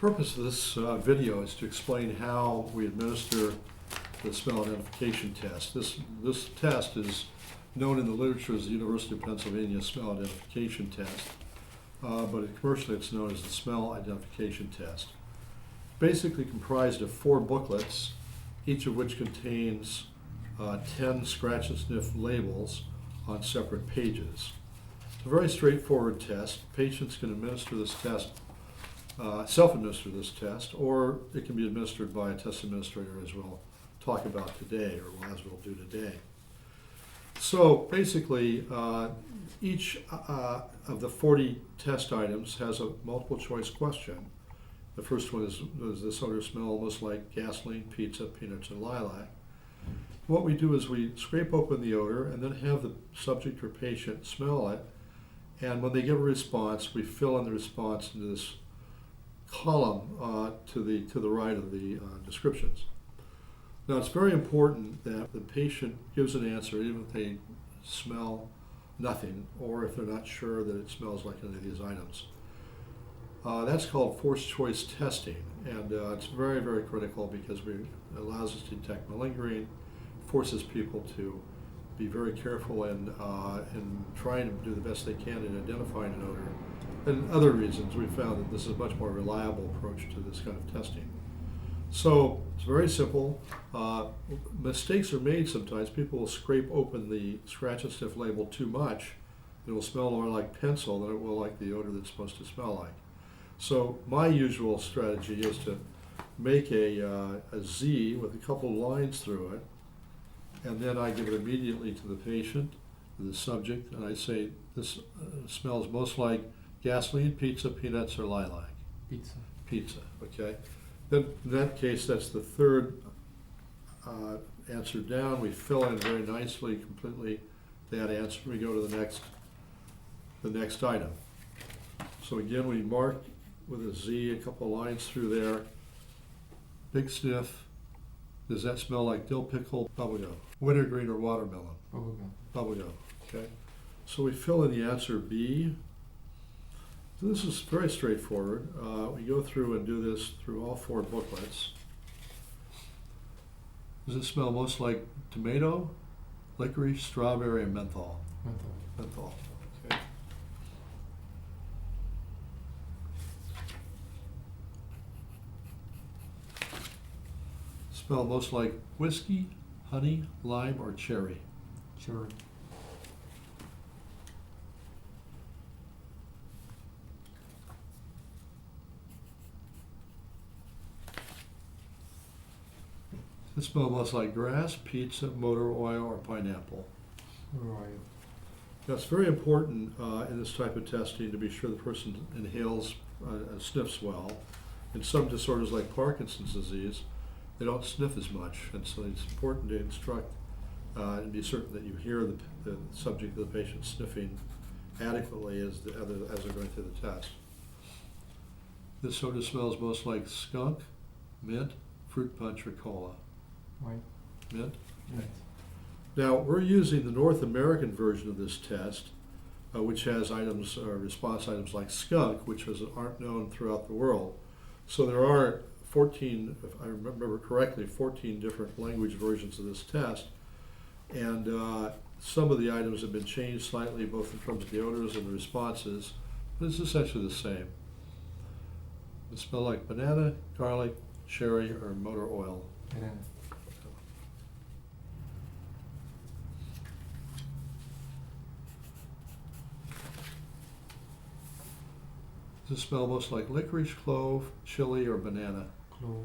purpose of this video is to explain how we administer the smell identification test. This test is known in the literature as the University of Pennsylvania Smell Identification Test, but commercially it's known as the Smell Identification Test. Basically comprised of 4 booklets, each of which contains 10 scratch and sniff labels on separate pages. It's a very straightforward test. Patients can administer this test, self-administer this test, or it can be administered by a test administrator, as we'll talk about today, or as we'll do today. So basically, each of the 40 test items has a multiple choice question. The first one is, does this odor smell almost like gasoline, pizza, peanuts, and lilac? What we do is we scrape open the odor and then have the subject or patient smell it. And when they give a response, we fill in the response into this column to the right of the descriptions. Now, it's very important that the patient gives an answer even if they smell nothing, or if they're not sure that it smells like any of these items. That's called forced choice testing, and it's very, very critical because it allows us to detect malingering, forces people to be very careful in trying to do the best they can in identifying an odor. And other reasons, we found that this is a much more reliable approach to this kind of testing. So it's very simple. Mistakes are made sometimes. People will scrape open the scratch and sniff label too much. It will smell more like pencil than it will like the odor that's supposed to smell like. So my usual strategy is to make a Z with a couple lines through it, and then I give it immediately to the patient, to the subject, and I say, this smells most like gasoline, pizza, peanuts, or lilac. Pizza. Pizza, okay? Then in that case, that's the third answer down. We fill in very nicely, completely that answer. We go to the next item. So again, we mark with a Z, a couple lines through there. Big sniff. Does that smell like dill pickle, bubblegum, wintergreen, or watermelon? Bubblegum. Bubblegum, okay. So we fill in the answer B. So this is very straightforward. We go through and do this through all 4 booklets. Does it smell most like tomato, licorice, strawberry, and menthol? Menthol. Menthol, okay. Smell most like whiskey, honey, lime, or cherry? Cherry. Does it smell most like grass, pizza, motor oil, or pineapple? Oil. Now, it's very important in this type of testing to be sure the person inhales, sniffs well. In some disorders like Parkinson's disease, they don't sniff as much, and so it's important to instruct and be certain that you hear the subject of the patient sniffing adequately as they're going through the test. This soda smells most like skunk, mint, fruit punch, or cola. White. Mint? Mint. Now, we're using the North American version of this test, which has items, response items like skunk, which aren't known throughout the world. So there are 14, if I remember correctly, 14 different language versions of this test. And some of the items have been changed slightly, both in terms of the odors and the responses, but it's essentially the same. It smells like banana, garlic, cherry, or motor oil. Banana. Does it smell most like licorice, clove, chili, or banana? Clove.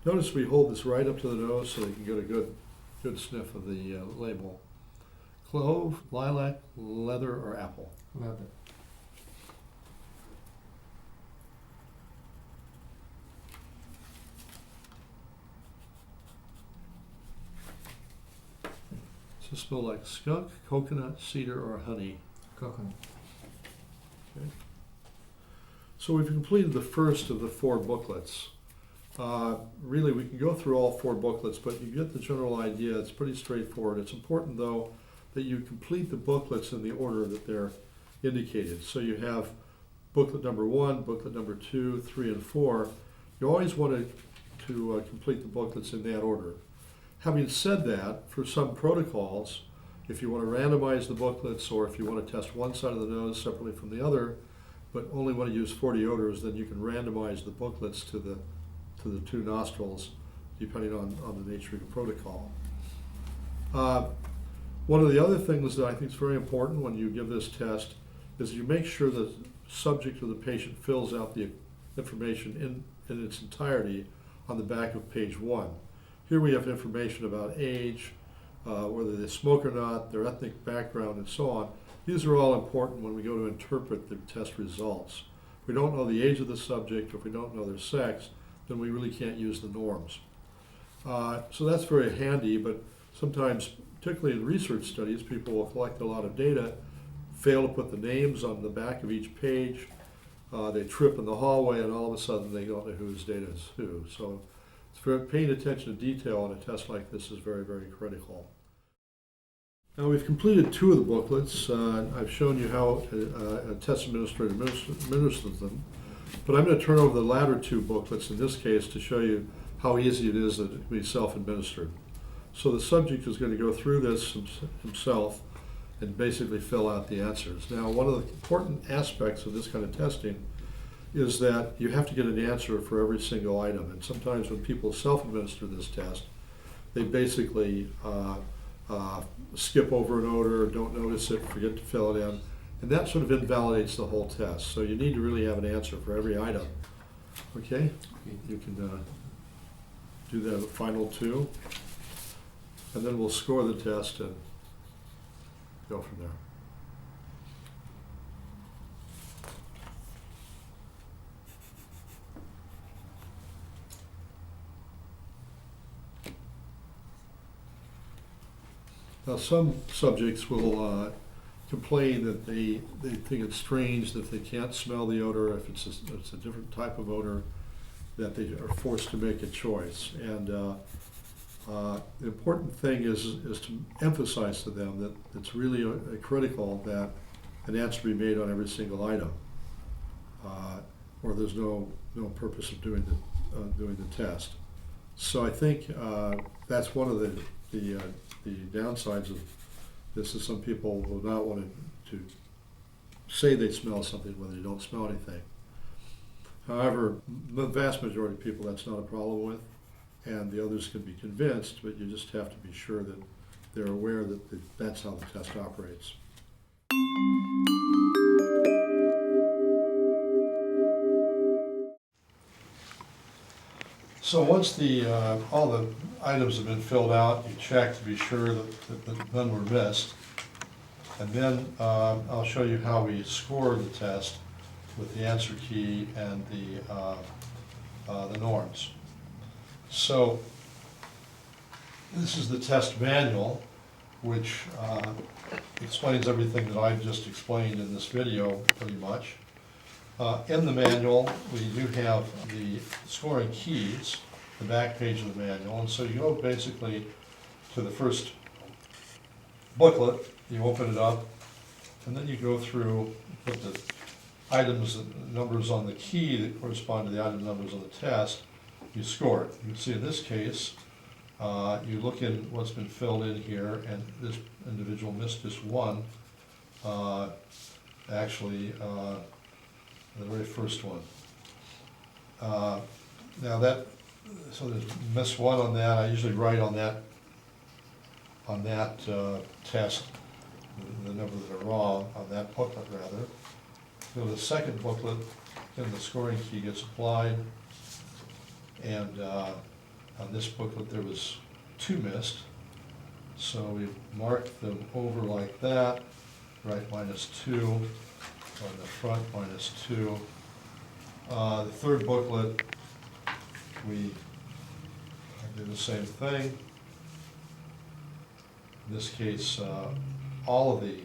Notice we hold this right up to the nose so they can get a good sniff of the label. Clove, lilac, leather, or apple? Leather. Does it smell like skunk, coconut, cedar, or honey? Coconut. Okay. So we've completed the first of the 4 booklets. Really, we can go through all 4 booklets, but you get the general idea. It's pretty straightforward. It's important, though, that you complete the booklets in the order that they're indicated. So you have booklet number 1, booklet number 2, 3, and 4. You always want to complete the booklets in that order. Having said that, for some protocols, if you want to randomize the booklets, or if you want to test one side of the nose separately from the other, but only want to use 40 odors, then you can randomize the booklets to the 2 nostrils, depending on the nature of your protocol. One of the other things that I think is very important when you give this test is you make sure the subject or the patient fills out the information in its entirety on the back of page 1. Here we have information about age, whether they smoke or not, their ethnic background, and so on. These are all important when we go to interpret the test results. If we don't know the age of the subject, or if we don't know their sex, then we really can't use the norms. So that's very handy, but sometimes, particularly in research studies, people will collect a lot of data, fail to put the names on the back of each page, they trip in the hallway, and all of a sudden they don't know whose data is who. So paying attention to detail on a test like this is very, very critical. Now we've completed 2 of the booklets. I've shown you how a test administrator administers them, but I'm going to turn over the latter 2 booklets in this case to show you how easy it is that it can be self-administered. So the subject is going to go through this himself and basically fill out the answers. Now, one of the important aspects of this kind of testing is that you have to get an answer for every single item. And sometimes when people self-administer this test, they basically skip over an odor, don't notice it, forget to fill it in, and that sort of invalidates the whole test. So you need to really have an answer for every item. Okay? You can do the final 2, and then we'll score the test and go from there. Now, some subjects will complain that they think it's strange that they can't smell the odor if it's a different type of odor, that they are forced to make a choice. And the important thing is to emphasize to them that it's really critical that an answer be made on every single item, or there's no purpose of doing the test. So I think that's one of the downsides of this is some people will not want to say they smell something when they don't smell anything. However, the vast majority of people that's not a problem with, and the others can be convinced, but you just have to be sure that they're aware that that's how the test operates. So once all the items have been filled out, you check to be sure that none were missed. And then I'll show you how we score the test with the answer key and the norms. So this is the test manual, which explains everything that I've just explained in this video pretty much. In the manual, we do have the scoring keys, the back page of the manual, and so you go basically to the first booklet, you open it up, and then you go through, put the items and numbers on the key that correspond to the item numbers on the test, you score it. You can see in this case, you look in what's been filled in here, and this individual missed just one, actually, the very first one. So there's miss 1 on that. I usually write on that test the number that are wrong, on that booklet rather. Go to the second booklet, then the scoring key gets applied, and on this booklet there was 2 missed, so we marked them over like that, right, -2, on the front, -2. The third booklet, we did the same thing. In this case, all of the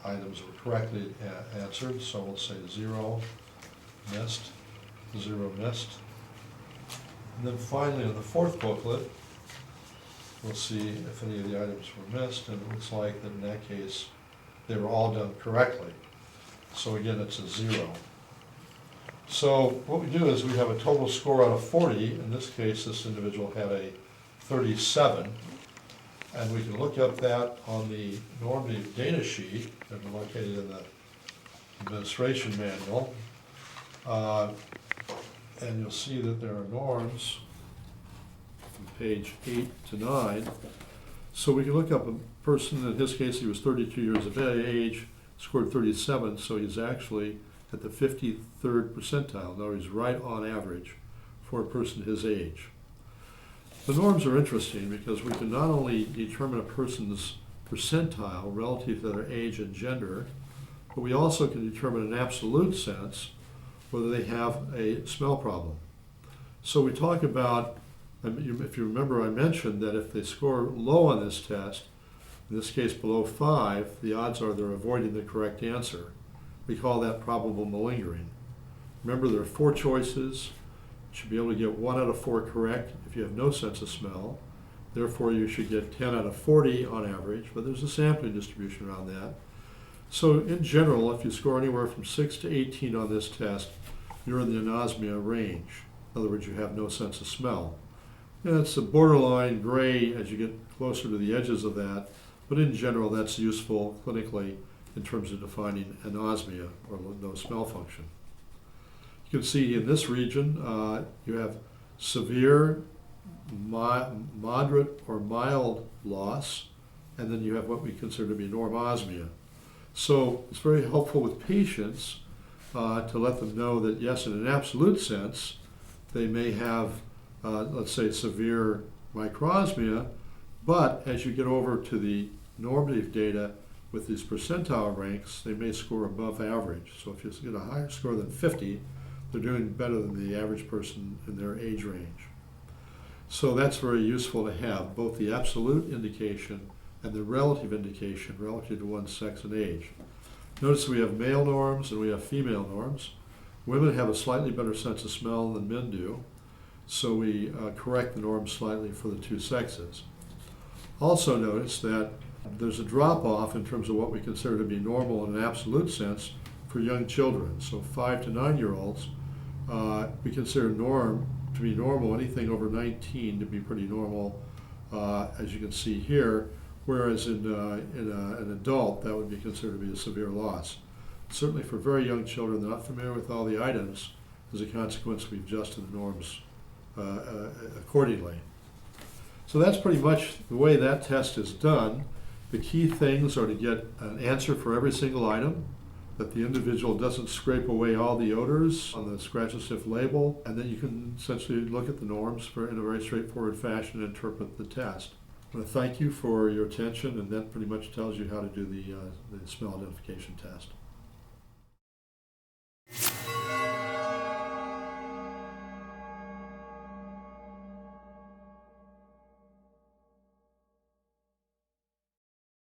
items were correctly answered, so we'll say 0 missed, 0 missed. And then finally, in the fourth booklet, we'll see if any of the items were missed, and it looks like that in that case, they were all done correctly. So again, it's a 0. So what we do is we have a total score out of 40. In this case, this individual had a 37. And we can look up that on the normative data sheet that are located in the administration manual. And you'll see that there are norms from page 8 to 9. So we can look up a person, in his case he was 32 years of age, scored 37, so he's actually at the 53rd percentile. Now he's right on average for a person his age. The norms are interesting because we can not only determine a person's percentile relative to their age and gender, but we also can determine in an absolute sense whether they have a smell problem. So we talk about, if you remember I mentioned that if they score low on this test, in this case below 5, the odds are they're avoiding the correct answer. We call that probable malingering. Remember, there are 4 choices. You should be able to get 1 out of 4 correct if you have no sense of smell. Therefore, you should get 10 out of 40 on average, but there's a sampling distribution around that. So in general, if you score anywhere from 6 to 18 on this test, you're in the anosmia range. In other words, you have no sense of smell. And it's a borderline gray as you get closer to the edges of that, but in general, that's useful clinically in terms of defining anosmia or no smell function. You can see in this region, you have severe, moderate, or mild loss, and then you have what we consider to be normosmia. So it's very helpful with patients to let them know that, yes, in an absolute sense, they may have, let's say, severe microsmia, but as you get over to the normative data with these percentile ranks, they may score above average. So if you get a higher score than 50, they're doing better than the average person in their age range. So that's very useful to have, both the absolute indication and the relative indication relative to one's sex and age. Notice we have male norms and we have female norms. Women have a slightly better sense of smell than men do, so we correct the norms slightly for the 2 sexes. Also notice that there's a drop-off in terms of what we consider to be normal in an absolute sense for young children. So 5 to 9-year-olds, we consider norm to be normal, anything over 19 to be pretty normal, as you can see here, whereas in an adult, that would be considered to be a severe loss. Certainly for very young children, they're not familiar with all the items. As a consequence, we've adjusted the norms accordingly. So that's pretty much the way that test is done. The key things are to get an answer for every single item, that the individual doesn't scrape away all the odors on the scratch and sniff label, and then you can essentially look at the norms in a very straightforward fashion and interpret the test. I want to thank you for your attention, and that pretty much tells you how to do the smell identification test.